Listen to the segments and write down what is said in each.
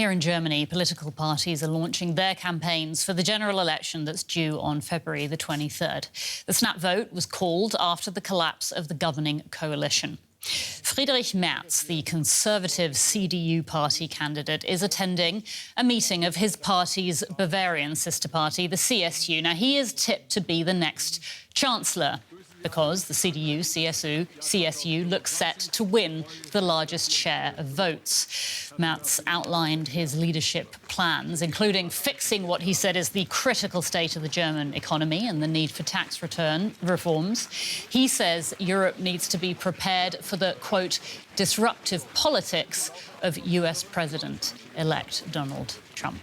here in Germany, political parties are launching their campaigns for the general election that's due on February the 23rd. The snap vote was called after the collapse of the governing coalition. Friedrich Merz, the conservative CDU party candidate, is attending a meeting of his party's Bavarian sister party, the CSU. Now, he is tipped to be the next chancellor, because the CSU looks set to win the largest share of votes. Merz outlined his leadership plans, including fixing what he said is the critical state of the German economy and the need for tax return reforms. He says Europe needs to be prepared for the, quote, disruptive politics of US President-elect Donald Trump.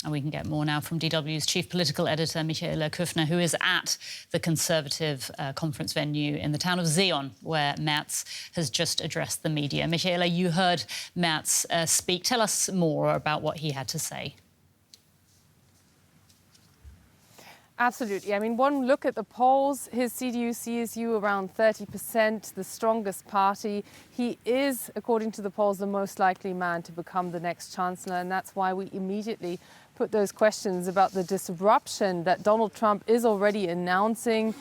And we can get more now from DW's chief political editor, Michaela Küfner, who is at the Conservative conference venue in the town of Zeon, where Merz has just addressed the media. Michaela, you heard Merz speak. Tell us more about what he had to say. Absolutely. I mean, one look at the polls, his CDU-CSU around 30%, the strongest party. He is, according to the polls, the most likely man to become the next chancellor, and that's why we immediately put those questions about the disruption that Donald Trump is already announcing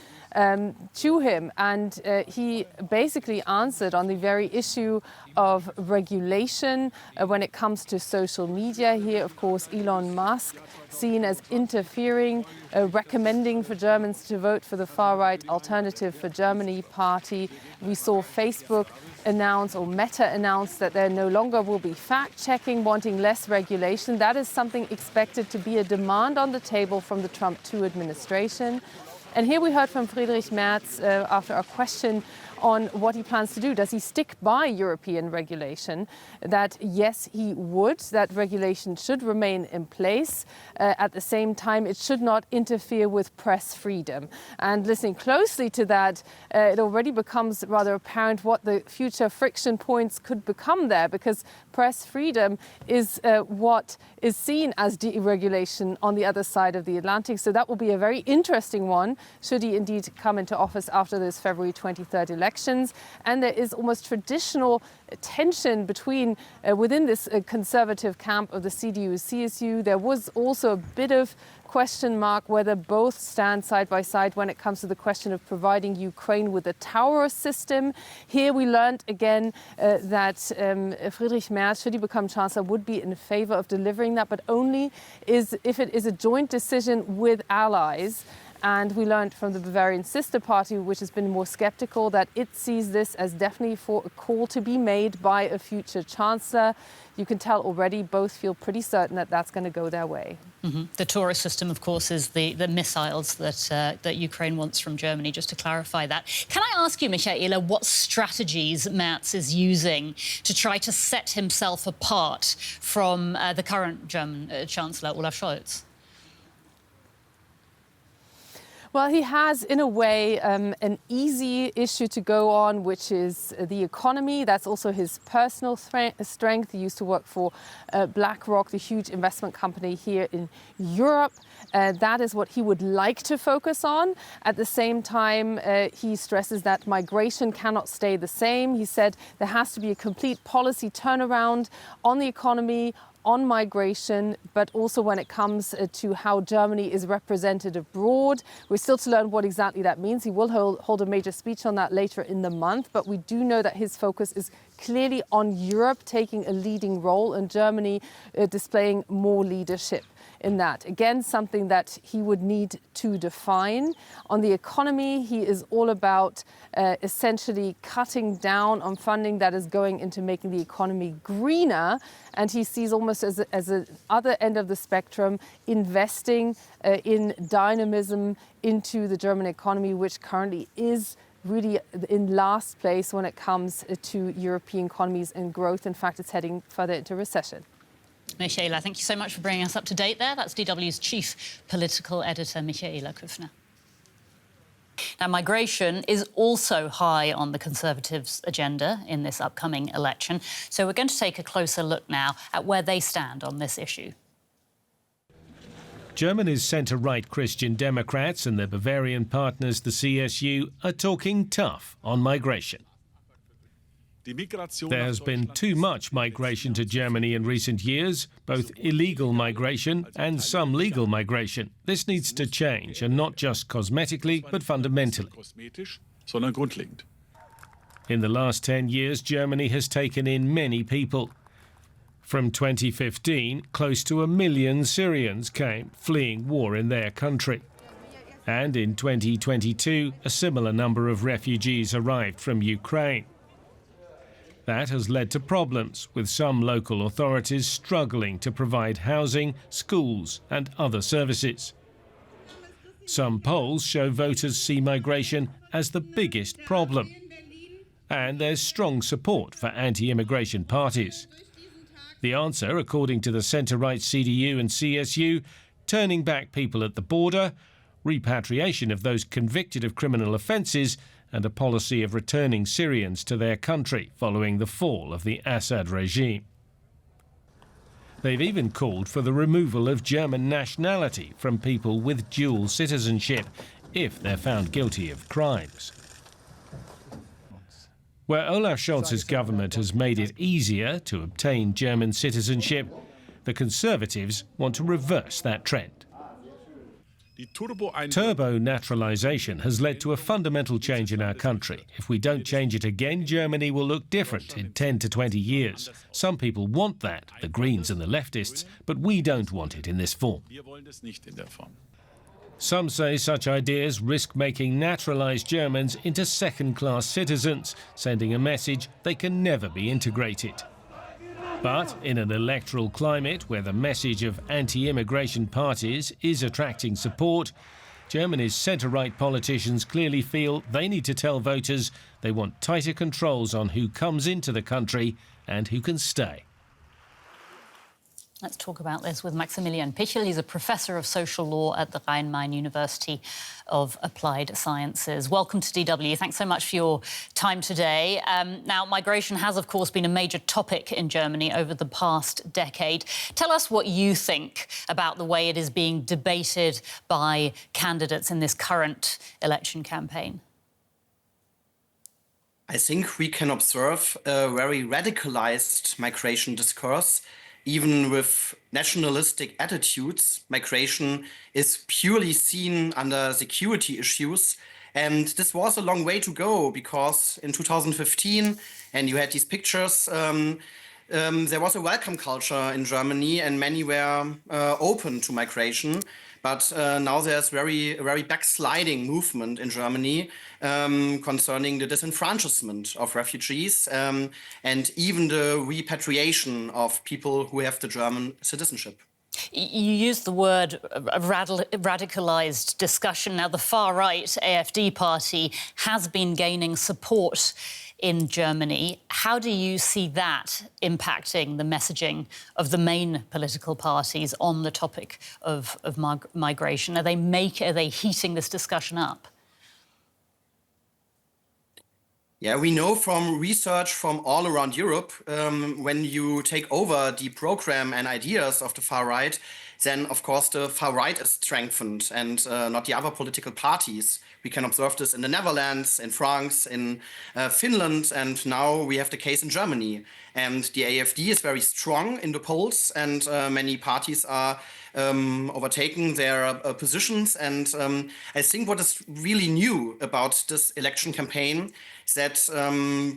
to him. And he basically answered on the very issue of regulation when it comes to social media. Here, of course, Elon Musk seen as interfering, recommending for Germans to vote for the far-right Alternative for Germany party. We saw Facebook announce, or Meta announce, that there no longer will be fact-checking, wanting less regulation. That is something expected to be a demand on the table from the Trump II administration. And here we heard from Friedrich Merz after a question on what he plans to do. Does he stick by European regulation? That yes, he would. That regulation should remain in place. At the same time, it should not interfere with press freedom. And listening closely to that, it already becomes rather apparent what the future friction points could become there, because press freedom is what is seen as deregulation on the other side of the Atlantic. So that will be a very interesting one, should he indeed come into office after those February 23rd elections. And there is almost traditional tension between within this conservative camp of the CDU-CSU. There was also a bit of question mark whether both stand side by side when it comes to the question of providing Ukraine with a tower system. Here we learned again that Friedrich Merz, should he become chancellor, would be in favor of delivering that, but only if it is a joint decision with allies. And we learned from the Bavarian sister party, which has been more skeptical, that it sees this as definitely for a call to be made by a future chancellor. You can tell already both feel pretty certain that that's going to go their way. Mm-hmm. The Taurus system, of course, is the missiles that Ukraine wants from Germany, just to clarify that. Can I ask you, Michaela, what strategies Merz is using to try to set himself apart from the current German Chancellor, Olaf Scholz? Well, he has, in a way, an easy issue to go on, which is the economy. That's also his personal strength. He used to work for BlackRock, the huge investment company here in Europe. That is what he would like to focus on. At the same time, he stresses that migration cannot stay the same. He said there has to be a complete policy turnaround on the economy, on migration, but also when it comes to how Germany is represented abroad. We're still to learn what exactly that means. He will hold a major speech on that later in the month, but we do know that his focus is clearly on Europe taking a leading role and Germany displaying more leadership in that. Again, something that he would need to define. On the economy, he is all about essentially cutting down on funding that is going into making the economy greener. And he sees almost as an other end of the spectrum, investing in dynamism into the German economy, which currently is really in last place when it comes to European economies and growth. In fact, it's heading further into recession. Michaela, thank you so much for bringing us up to date there. That's DW's chief political editor, Michaela Küfner. Now, migration is also high on the Conservatives' agenda in this upcoming election. So we're going to take a closer look now at where they stand on this issue. Germany's centre-right Christian Democrats and their Bavarian partners, the CSU, are talking tough on migration. There has been too much migration to Germany in recent years, both illegal migration and some legal migration. This needs to change, and not just cosmetically, but fundamentally. In the last 10 years, Germany has taken in many people. From 2015, close to 1 million Syrians came, fleeing war in their country. And in 2022, a similar number of refugees arrived from Ukraine. That has led to problems, with some local authorities struggling to provide housing, schools and other services. Some polls show voters see migration as the biggest problem. And there's strong support for anti-immigration parties. The answer, according to the centre-right CDU and CSU, turning back people at the border, repatriation of those convicted of criminal offences, and a policy of returning Syrians to their country following the fall of the Assad regime. They've even called for the removal of German nationality from people with dual citizenship if they're found guilty of crimes. Where Olaf Scholz's government has made it easier to obtain German citizenship, the Conservatives want to reverse that trend. Turbo naturalisation has led to a fundamental change in our country. If we don't change it again, Germany will look different in 10 to 20 years. Some people want that, the Greens and the leftists, but we don't want it in this form. Some say such ideas risk making naturalised Germans into second-class citizens, sending a message they can never be integrated. But in an electoral climate where the message of anti-immigration parties is attracting support, Germany's centre-right politicians clearly feel they need to tell voters they want tighter controls on who comes into the country and who can stay. Let's talk about this with Maximilian Pichl. He's a professor of social law at the Rhein-Main University of Applied Sciences. Welcome to DW. Thanks so much for your time today. Now, migration has, of course, been a major topic in Germany over the past decade. Tell us what you think about the way it is being debated by candidates in this current election campaign. I think we can observe a very radicalized migration discourse. Even with nationalistic attitudes, migration is purely seen under security issues. And this was a long way to go, because in 2015, and you had these pictures, there was a welcome culture in Germany and many were open to migration. But now there's a very backsliding movement in Germany concerning the disenfranchisement of refugees and even the repatriation of people who have the German citizenship. You used the word radicalised discussion. Now, the far-right AfD party has been gaining support in Germany. How do you see that impacting the messaging of the main political parties on the topic of migration? Are they heating this discussion up? Yeah, we know from research from all around Europe, when you take over the program and ideas of the far right, then, of course, the far right is strengthened and not the other political parties. We can observe this in the Netherlands, in France, in Finland, and now we have the case in Germany. And the AfD is very strong in the polls, and many parties are overtaking their positions. And I think what is really new about this election campaign is that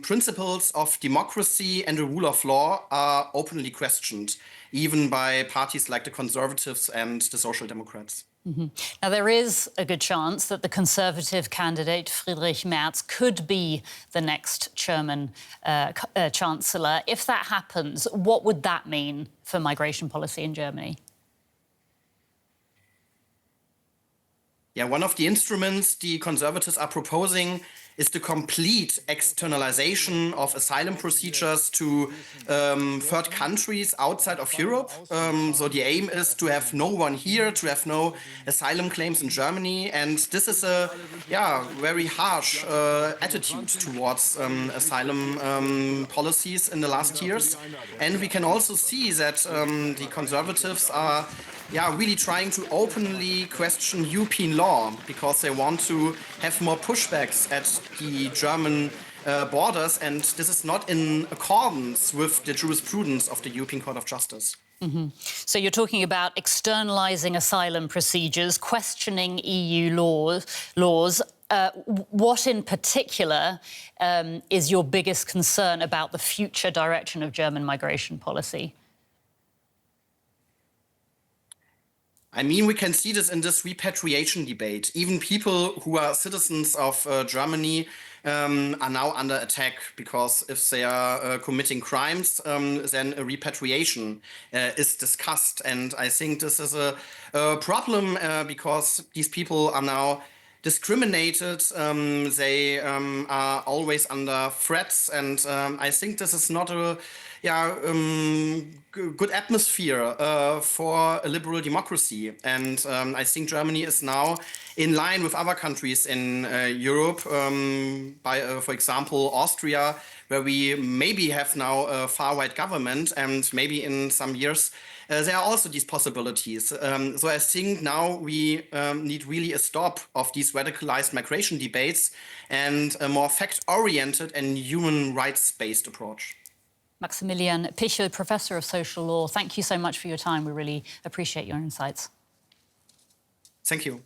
principles of democracy and the rule of law are openly questioned, even by parties like the Conservatives and the Social Democrats. Mm-hmm. Now, there is a good chance that the Conservative candidate, Friedrich Merz, could be the next German chancellor. If that happens, what would that mean for migration policy in Germany? Yeah, one of the instruments the Conservatives are proposing is the complete externalization of asylum procedures to third countries outside of Europe. So the aim is to have no one here, to have no asylum claims in Germany. And this is a very harsh attitude towards asylum policies in the last years. And we can also see that the Conservatives are really trying to openly question European law, because they want to have more pushbacks at the German borders, and this is not in accordance with the jurisprudence of the European Court of Justice. So you're talking about externalising asylum procedures, questioning EU laws. What in particular is your biggest concern about the future direction of German migration policy? I mean, we can see this in this repatriation debate. Even people who are citizens of Germany are now under attack, because if they are committing crimes, then a repatriation is discussed. And I think this is a problem because these people are now discriminated. They are always under threats. And I think this is not a good atmosphere for a liberal democracy. And I think Germany is now in line with other countries in Europe, by, for example, Austria, where we maybe have now a far-right government, and maybe in some years there are also these possibilities. So I think now we need really a stop of these radicalized migration debates and a more fact-oriented and human rights-based approach. Maximilian Pichl, Professor of Social Law, thank you so much for your time. We really appreciate your insights. Thank you.